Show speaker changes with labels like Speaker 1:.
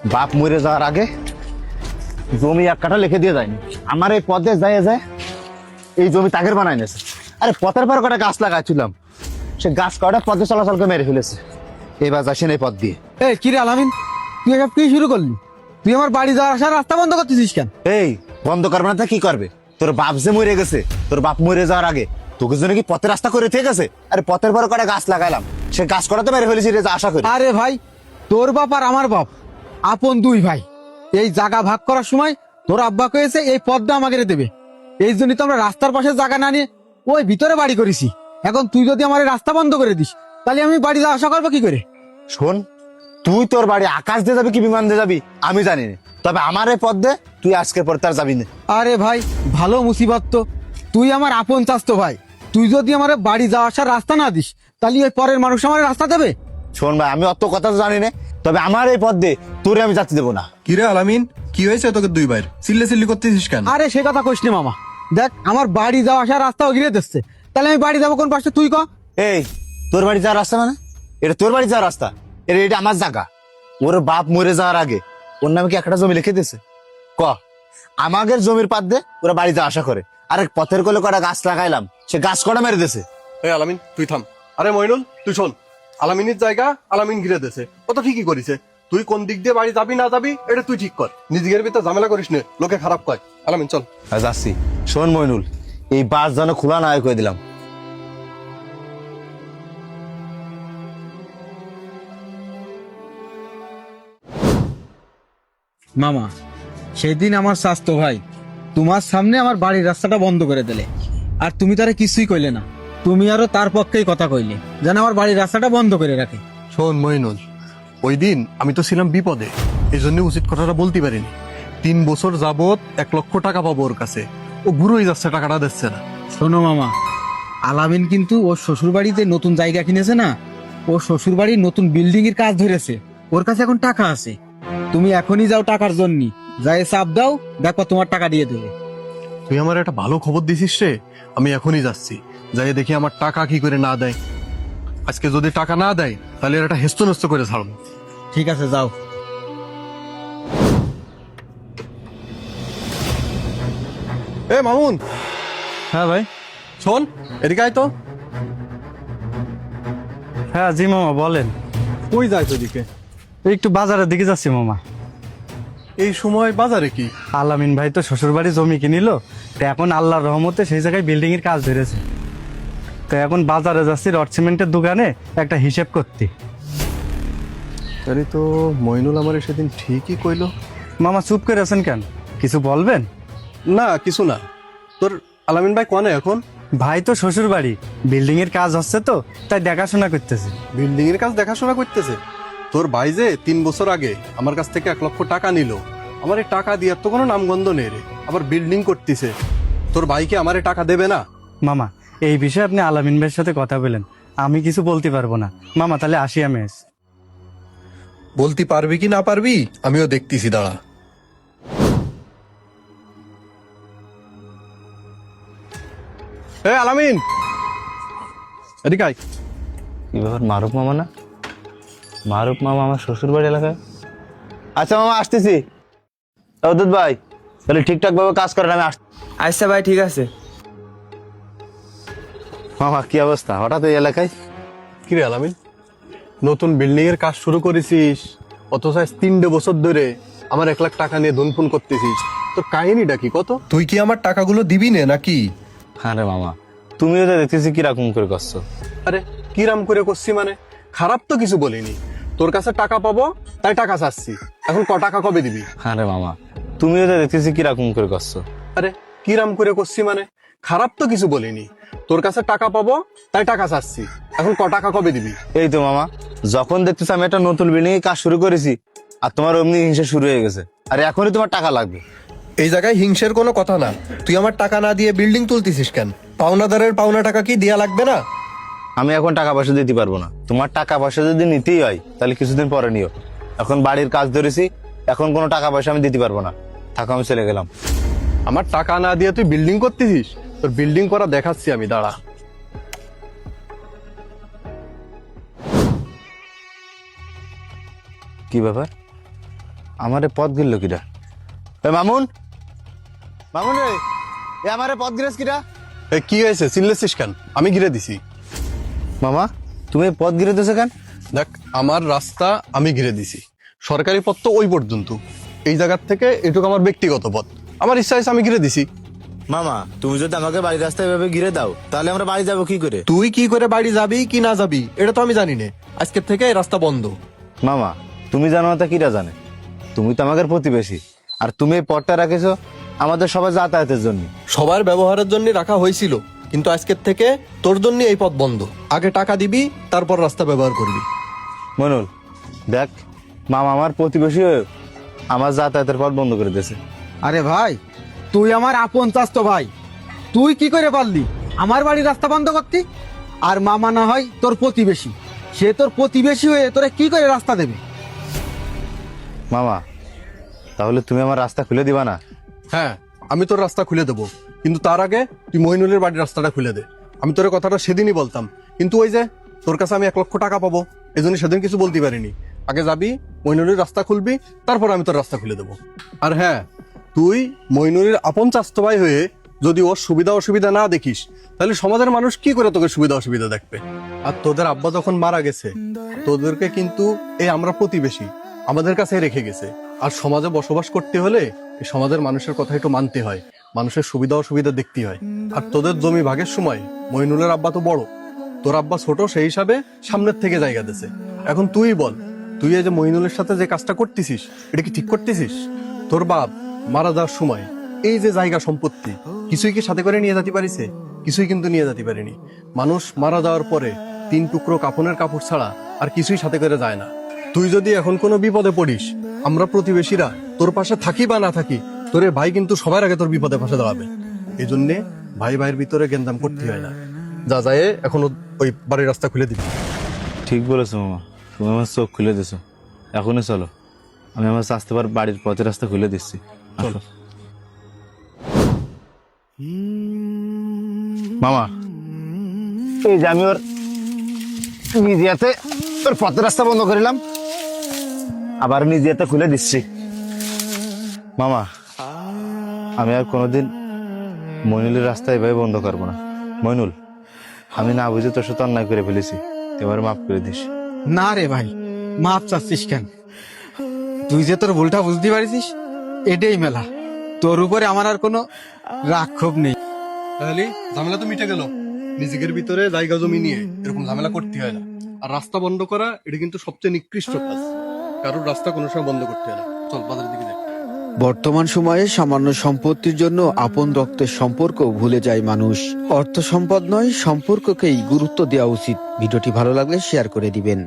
Speaker 1: বাপ মরে যাওয়ার আগে জমি এক কাঠা লিখে দিয়ে যায়নি, আমার এই পথে যায় যায় এই জমি তাগের বানাই নিয়েছে। আরে পথের পর কটা গাছ লাগাইছিলাম, সে গাছ কটা পথে চলাচল করে মেরে ফেলেছে। এবার যাচ্ছেন এই পথ দিয়ে।
Speaker 2: এই কি রে আলামিন, তুই এসব কি শুরু করলি? তুই আমার বাড়ি যাওয়ার আসার রাস্তা বন্ধ করতেছিস কেন?
Speaker 1: এই বন্ধ করবে না তো কি করবে? তোর বাপ যে মরে গেছে, তোর বাপ মরে যাওয়ার আগে তোকে জন্য কি পথের রাস্তা করে ঠিক আছে? আরে পথের পর কটা গাছ লাগাইলাম, সে গাছ কটা তো মেরে ফেলেছি রে, যা আশা করি।
Speaker 2: আরে ভাই, তোর বাপ আর আমার বাপ আপন দুই ভাই। এই জায়গা ভাগ করার সময় তোর আব্বা কয়েছে এই পথটা আমাকে দেবে, এই জন্য তো আমরা রাস্তার পাশে জায়গা না নিয়ে ওই ভিতরে বাড়ি করেছি। এখন তুই যদি আমার এই রাস্তা বন্ধ করে দিস, তাহলে আমি বাড়ি যাওয়া আসা করবো কি করে?
Speaker 1: শোন, তুই তোর বাড়ি আকাশ দিয়ে যাবি কি বিমান দিয়ে যাবি আমি জানি না, তবে আমার এই পথ দে, তুই আজকের পর তার যাবি না।
Speaker 2: আরে ভাই, ভালো মুসিবত তো, তুই আমার আপন চাস্তো ভাই। তুই যদি আমার বাড়ি যাওয়া আসার রাস্তা না দিস, তাহলে ওই পরের মানুষ আমার রাস্তা দেবে?
Speaker 1: শোন ভাই, আমি অত কথা তো জানি না, তবে আমার এই পথ দে, তোরে আমি যাতে দেবো না।
Speaker 3: কিরে আলামিন, কি হয়েছে তোকে দুই ভাইয়ের চিল্লি করতেছিস কেন?
Speaker 2: আরে সে কথা কইস নি মামা, দেখ আমার বাড়ি যাওয়া আসার রাস্তাও ঘিরে দিচ্ছে, তাহলে আমি বাড়ি যাবো কোন পাশে তুই ক?
Speaker 1: এই তোর বাড়ি যাওয়ার রাস্তা মানে? এটা তোর বাড়ি যাওয়ার রাস্তা? এটা আমার জায়গা। ওর বাপ মরে যাওয়ার আগে ওর নামে কি একটা জমি লিখে দিয়েছে? ক, আমাদের জমির পাত দে ওরা বাড়ি যাওয়া আশা করে, আরে পথের কোলে কটা গাছ লাগাইলাম, সে গাছ কটা মেরে দিয়েছে।
Speaker 3: এই আলামিন তুই থাম। আরে মইনুল তুই শোন, আলামিনের জায়গা আলামিন ঘিরে দেছে, ও তো ঠিকই করিছে। তুই কোন দিক দিয়ে বাড়ি যাবি না যাবি এটা তুই ঠিক কর, নিজের ভিতরে ঝামেলা করিস নে, লোকে খারাপ কয়। আলামিন চল।
Speaker 1: যাচ্ছি। শোন মইনুল, এই বাস যেন খোলা না হয় করে দিলাম।
Speaker 2: মামা, সেদিন আমার স্বাস্থ্য ভাই তোমার সামনে আমার বাড়ির রাস্তাটা বন্ধ করে দিলে, আর তুমি তারে কিছুই কইলে না। তুমি আরো তার পক্ষেই কথা কইলে যেন আমার বাড়ির রাস্তাটা বন্ধ করে রাখে।
Speaker 3: শোন মইনুল, ওই দিন আমি তো ছিলাম বিপদে, এই জন্য উচিত কথাটা বলতে পারিনি। 3 বছর যাবত 1 লক্ষ টাকা পাবো ওর কাছে, ও বুড়োই যাচ্ছে, টাকাটা দিচ্ছে না।
Speaker 2: শোনো মামা, আলামিন কিন্তু ওর শ্বশুর বাড়িতে নতুন জায়গা কিনেছে না, ওর শ্বশুর বাড়ির নতুন বিল্ডিং এর কাজ ধরেছে, ওর কাছে এখন টাকা আছে। তুমি এখনই যাও টাকার জন্য, যাই চাপ দাও, দেখো তোমার টাকা দিয়ে দেবে।
Speaker 3: তুই আমার একটা ভালো খবর দিছিস রে, আমি এখনই যাচ্ছি, যাই দেখি আমার টাকা কি করে না দেয়। আজকে যদি টাকা না দেয় তাহলে এর একটা হেস্তনেস্ত করে ছাড়বো।
Speaker 2: ঠিক আছে, যাও।
Speaker 3: এ মামুন,
Speaker 4: হ্যাঁ ভাই।
Speaker 3: শোন এদিকে আয় তো।
Speaker 4: হ্যাঁ জি মামা বলেন।
Speaker 3: কই যাইছ ওদিকে?
Speaker 4: একটু বাজারের দিকে যাচ্ছি মামা।
Speaker 3: এই সময় বাজারে কি?
Speaker 4: আলামিন ভাই তো শ্বশুর বাড়ি জমি কিনিল, তো এখন আল্লাহর রহমতে সেই জায়গায় বিল্ডিং এর কাজ ধরেছে, তো এখন বাজারে যাচ্ছি রড সিমেন্টের দোকানে একটা হিসেব করতে।
Speaker 3: আরে তো মইনুল আমার সেদিন ঠিকই কইলো।
Speaker 4: মামা চুপ করে আছেন কেন, কিছু বলবেন?
Speaker 3: না কিছু না। তোর আলামিন ভাই কোনে এখন?
Speaker 4: ভাই তো শ্বশুর বাড়ি বিল্ডিং এর কাজ হচ্ছে, তো তাই দেখাশোনা করতেছে।
Speaker 3: বিল্ডিং এর কাজ দেখাশোনা করতেছে? তোর ভাই যে 3 বছর আগে আমার কাছ থেকে 1 লক্ষ টাকা নিল, আমার এই টাকা দিয়ে তো কোনো নামগন্ধ নেই রে, আবার বিল্ডিং করতেছে। তোর ভাইকে আমার টাকা দেবে না?
Speaker 4: মামা এই বিষয়ে আপনি আলামিন ভাইয়ের সাথে কথা বলেন, আমি কিছু বলতে পারবো না। মামা তাহলে আসি আমি।
Speaker 3: বলতে পারবি কি না পারবি আমিও দেখতেছি, দাঁড়া। আলামিন এদিকে আয়।
Speaker 1: কি ব্যাপার, মারুফ মামা না? মারুফ মামা আমার শ্বশুর বাড়ি এলাকায়। আচ্ছা মামা আসতেছি। অদ্ভুত ভাই তাহলে ঠিকঠাক ভাবে কাজ করেন, আমি আসছি।
Speaker 5: আচ্ছা ভাই ঠিক আছে।
Speaker 1: মামা কি অবস্থা হঠাৎ এই এলাকায়?
Speaker 3: কি রে আলামিন, নতুন বিল্ডিং এর কাজ শুরু করেছিস, অথচ 3 বছর ধরে আমার 1 লাখ টাকা নিয়ে ধুনফুন করতেছিস, তোর কাহিনীটা কি কত? তুই কি আমার টাকাগুলো দিবি না নাকি?
Speaker 1: হ্যাঁ রে মামা, তুমিও তো দেখতেছি কিরকম করে করছো।
Speaker 3: আরে কিরাম করে করছি মানে? খারাপ তো কিছু বলিনি, তোর কাছে টাকা পাবো তাই টাকা চাচ্ছি, এখন ক টাকা কবে দিবি?
Speaker 1: হ্যাঁ রে মামা, তুমিও তো দেখতেছি কিরকম করে করছো।
Speaker 3: আরে কিরাম করে করছি মানে? খারাপ তো কিছু বলিনি, তোর কাছে টাকা পাবো তাই টাকা চাচ্ছি, এখন ক টাকা কবে দিবি?
Speaker 1: এই তো মামা, যখন দেখতেছি আমি একটা নতুন বিল্ডিং এ কাজ শুরু করেছি, আর তোমার অমনি হিংসা শুরু হয়ে গেছে, আর এখনই তোমার টাকা লাগবে।
Speaker 3: এই জায়গায় হিংসের কোনো কথা না, তুই আমার টাকা না দিয়ে বিল্ডিং তুলতেছিস কেন? পাওনাদারের পাওনা টাকা কি দেয়া লাগবে না?
Speaker 1: আমি এখন টাকা পয়সা দিতে পারবো না, তোমার টাকা পয়সা যদি নিতেই হয় তাহলে কিছুদিন পরে নিও। এখন বাড়ির কাজ ধরেছি, এখন কোনো টাকা পয়সা আমি দিতে পারবো না, থাকো আমি চলে গেলাম।
Speaker 3: আমার টাকা না দিয়ে তুই বিল্ডিং করতেছিস, তোর বিল্ডিং করা দেখাচ্ছি আমি, দাঁড়া।
Speaker 1: কি ব্যাপার, আমারে পথ গিরল কিরা? মামুন, মামুন রে, এ আমারে পথ গিরেছ কিরা?
Speaker 3: এ কি হয়েছে, চিল্লেছিস কেন? আমি ঘিরে দিছি।
Speaker 1: মামা, তুমি পথ গিরে দিছো কেন?
Speaker 3: দেখ, আমার রাস্তা আমি ঘিরে দিছি। সরকারি পথ তো ওই পর্যন্ত, এই জায়গার থেকে এটুকু আমার ব্যক্তিগত পথ। আমার ইচ্ছা হয়েছে আমি ঘিরে দিছি।
Speaker 1: মামা, তুমি যদি আমাকে বাড়ির রাস্তায় এভাবে ঘিরে দাও, তাহলে আমরা বাড়ি যাবো কি করে?
Speaker 3: তুই কি করে বাড়ি যাবি কি না যাবি এটা তো আমি জানি না। আজকের থেকে এই রাস্তা বন্ধ।
Speaker 1: মামা, তুমি জানো না তা কিরা জানে? তুমি তো আমাদের প্রতিবেশী, আর তুমি এই পথটা রাখেছো আমাদের সবাই যাতায়াতের জন্য।
Speaker 3: সবার ব্যবহারের জন্য রাখা হয়েছিল, কিন্তু আজকের থেকে তোর জন্য এই পথ বন্ধ। আগে টাকা দিবি, তারপর রাস্তা ব্যবহার করবি।
Speaker 1: মনুল, দেখ, মামা আমার প্রতিবেশী হয়ে আমার যাতায়াতের পথ বন্ধ করে দিয়েছে।
Speaker 2: আরে ভাই, তুই আমার আপন চাস্তো ভাই, তুই কি করে পারলি আমার বাড়ির রাস্তা বন্ধ করতে? আর মামা না হয় তোর প্রতিবেশী, সে তোর প্রতিবেশী হয়ে তোরা কি করে রাস্তা দেবে?
Speaker 1: মামা, তাহলে তুমি আমার রাস্তা খুলে দিবা না?
Speaker 3: হ্যাঁ, আমি তোর রাস্তা খুলে দেবো, কিন্তু তার আগে তুই মইনুলের বাড়ির রাস্তাটা খুলে দে। আমি তোর কথাটা সেদিনই বলতাম, কিন্তু ওই যে তোর কাছে আমি 1 লক্ষ টাকা পাবো, এই জন্য সেদিন কিছু বলতে পারিনি। আগে যাবি, মইনুলের রাস্তা খুলবি, তারপর আমি তোর রাস্তা খুলে দেবো। আর হ্যাঁ, তুই মইনুলের আপন চাস্তো ভাই হয়ে যদি ওর সুবিধা অসুবিধা না দেখিস, তাহলে সমাজের মানুষ কি করে তোকে সুবিধা অসুবিধা দেখবে? আর তোদের আব্বা যখন মারা গেছে, তোদেরকে কিন্তু এই আমরা প্রতিবেশী আমাদের কাছে রেখে গেছে। আর সমাজে বসবাস করতে হলে এই সমাজের মানুষের কথা একটু মানতে হয়, মানুষের সুবিধা অসুবিধা দেখতে হয়। আর তোদের জমি ভাগের সময় মইনুলের আব্বা তো বড়, তোর আব্বা ছোট, সেই হিসাবে সামনের থেকে জায়গা দিছে। এখন তুই বল, তুই এই যে মইনুলের সাথে যে কাজটা করতেছিস, এটা কি ঠিক করতেছিস? তোর বাপ মারা যাওয়ার সময় এই যে জায়গা সম্পত্তি কিছুই কি সাথে করে নিয়ে যেতে পারিছে? কিছুই কিন্তু নিয়ে যেতে পারিনি। মানুষ মারা যাওয়ার পরে 3 টুকরো কাফনের কাপড় ছাড়া আর কিছুই সাথে করে যায় না। তুই যদি এখন কোনো বিপদে পড়িস, আমরা প্রতিবেশীরা তোর পাশে থাকি বা না থাকি, তোর এই ভাই কিন্তু সবার আগে তোর বিপদে পাশে দাঁড়াবে। এই জন্যে ভাই ভাইয়ের ভিতরে গেন্দাম করতে হয় না। যা যায় এখন ওই বাড়ির রাস্তা খুলে দিবি।
Speaker 1: ঠিক বলেছো মামা, তুমি আমার চোখ খুলে দিছো। এখনই চলো, আমি আমার স্বাস্থ্যবার বাড়ির পথের রাস্তা খুলে দিচ্ছি। আসো। মামা, এই যে আমি ওর নিজে হাতে ওর পথের রাস্তা বন্ধ করিলাম, আবার নিজে হাতে খুলে দিচ্ছি। মামা, আমি আর কোনোদিন মইনুলের রাস্তা এভাবে বন্ধ করবো না। মইনুল, আমি না বুঝে তোর সাথে অন্যায় করে ফেলেছি, এবার মাফ করে দিস।
Speaker 2: না রে ভাই, মাপ চাচ্ছিস কেন? তুই যে তোর ভুলটা বুঝতে পারিস, এটাই মেলা। তোর উপরে আমার আর কোনো রাগ ক্ষোভ নেই।
Speaker 3: তাহলে ঝামেলা তো মিটে গেল। নিজেদের ভিতরে জায়গা জমি নিয়ে এরকম ঝামেলা করতে হয় না। আর রাস্তা বন্ধ করা এটা কিন্তু সবচেয়ে নিকৃষ্ট কাজ। কারোর রাস্তা কোনো সময় বন্ধ করতে হয় না। চল বাজারের দিকে যাই।
Speaker 2: বর্তমান সময়ে সামান্য সম্পত্তির জন্য আপন রক্তের সম্পর্ক ভুলে যায় মানুষ। অর্থ সম্পদ নয়, সম্পর্ককেই গুরুত্ব দেওয়া উচিত। ভিডিওটি ভালো লাগলে শেয়ার করে দিবেন।